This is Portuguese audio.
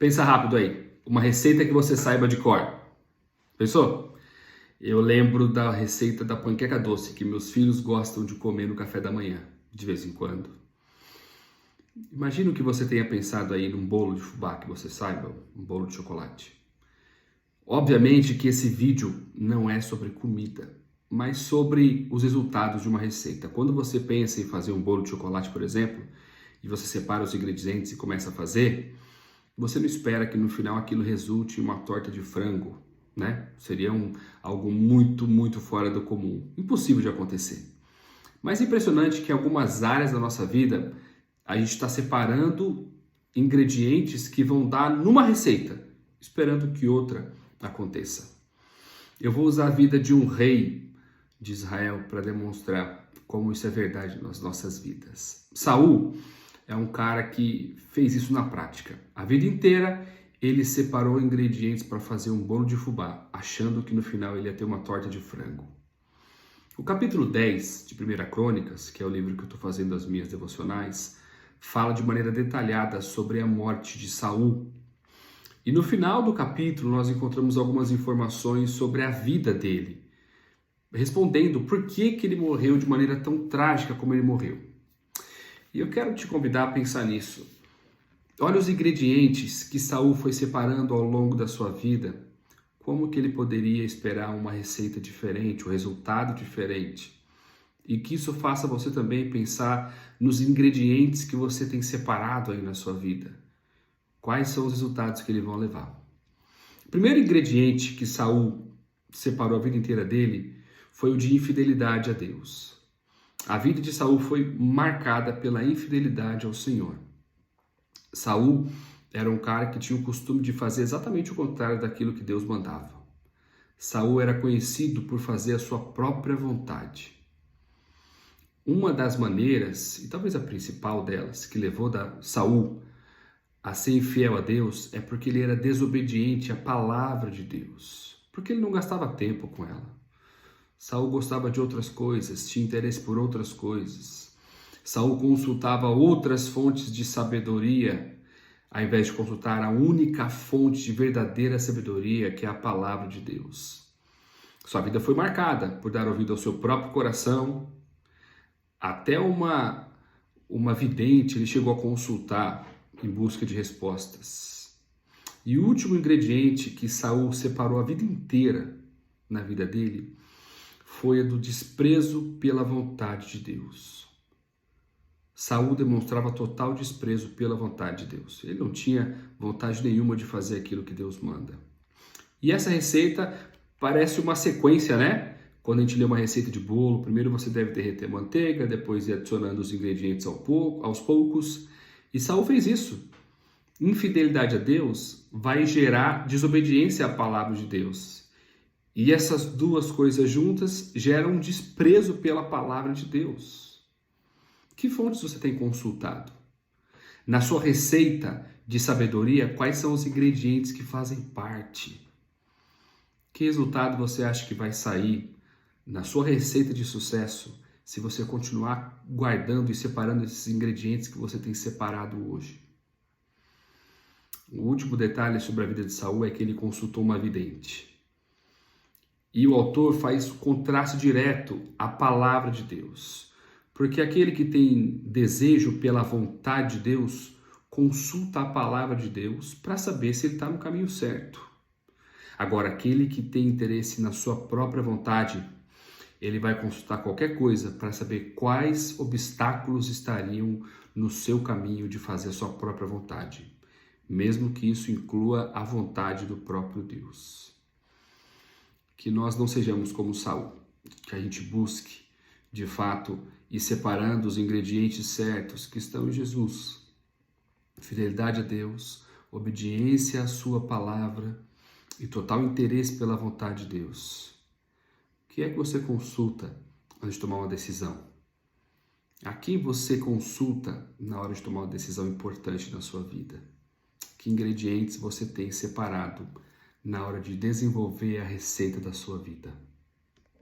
Pensa rápido aí. Uma receita que você saiba de cor. Pensou? Eu lembro da receita da panqueca doce que meus filhos gostam de comer no café da manhã, de vez em quando. Imagino que você tenha pensado aí num bolo de fubá que você saiba, um bolo de chocolate. Obviamente que esse vídeo não é sobre comida, mas sobre os resultados de uma receita. Quando você pensa em fazer um bolo de chocolate, por exemplo, e você separa os ingredientes e começa a fazer, você não espera que no final aquilo resulte em uma torta de frango, né? Seria algo muito fora do comum, impossível de acontecer. Mas é impressionante que em algumas áreas da nossa vida a gente está separando ingredientes que vão dar numa receita, esperando que outra aconteça. Eu vou usar a vida de um rei de Israel para demonstrar como isso é verdade nas nossas vidas. Saul é um cara que fez isso na prática. A vida inteira ele separou ingredientes para fazer um bolo de fubá, achando que no final ele ia ter uma torta de frango. O capítulo 10 de 1 Crônicas, que é o livro que eu estou fazendo as minhas devocionais, fala de maneira detalhada sobre a morte de Saul. E no final do capítulo nós encontramos algumas informações sobre a vida dele, respondendo por que ele morreu de maneira tão trágica como ele morreu. E eu quero te convidar a pensar nisso. Olha os ingredientes que Saul foi separando ao longo da sua vida. Como que ele poderia esperar uma receita diferente, um resultado diferente? E que isso faça você também pensar nos ingredientes que você tem separado aí na sua vida. Quais são os resultados que eles vão levar? O primeiro ingrediente que Saul separou a vida inteira dele foi o de infidelidade a Deus. A vida de Saul foi marcada pela infidelidade ao Senhor. Saul era um cara que tinha o costume de fazer exatamente o contrário daquilo que Deus mandava. Saul era conhecido por fazer a sua própria vontade. Uma das maneiras, e talvez a principal delas, que levou Saul a ser infiel a Deus é porque ele era desobediente à palavra de Deus, porque ele não gastava tempo com ela. Saul gostava de outras coisas, tinha interesse por outras coisas. Saul consultava outras fontes de sabedoria, ao invés de consultar a única fonte de verdadeira sabedoria, que é a palavra de Deus. Sua vida foi marcada por dar ouvido ao seu próprio coração. Até uma vidente ele chegou a consultar em busca de respostas. E o último ingrediente que Saul separou a vida inteira na vida dele foi a do desprezo pela vontade de Deus. Saul demonstrava total desprezo pela vontade de Deus. Ele não tinha vontade nenhuma de fazer aquilo que Deus manda. E essa receita parece uma sequência, né? Quando a gente lê uma receita de bolo, primeiro você deve derreter manteiga, depois ir adicionando os ingredientes aos poucos. E Saul fez isso. Infidelidade a Deus vai gerar desobediência à palavra de Deus. E essas duas coisas juntas geram desprezo pela palavra de Deus. Que fontes você tem consultado? Na sua receita de sabedoria, quais são os ingredientes que fazem parte? Que resultado você acha que vai sair na sua receita de sucesso se você continuar guardando e separando esses ingredientes que você tem separado hoje? O último detalhe sobre a vida de Saul é que ele consultou uma vidente. E o autor faz contraste direto à palavra de Deus. Porque aquele que tem desejo pela vontade de Deus, consulta a palavra de Deus para saber se ele está no caminho certo. Agora, aquele que tem interesse na sua própria vontade, ele vai consultar qualquer coisa para saber quais obstáculos estariam no seu caminho de fazer a sua própria vontade, mesmo que isso inclua a vontade do próprio Deus. Que nós não sejamos como Saul, que a gente busque, de fato, ir separando os ingredientes certos que estão em Jesus. Fidelidade a Deus, obediência à sua palavra e total interesse pela vontade de Deus. O que é que você consulta antes de tomar uma decisão? A quem você consulta na hora de tomar uma decisão importante na sua vida? Que ingredientes você tem separado na hora de desenvolver a receita da sua vida?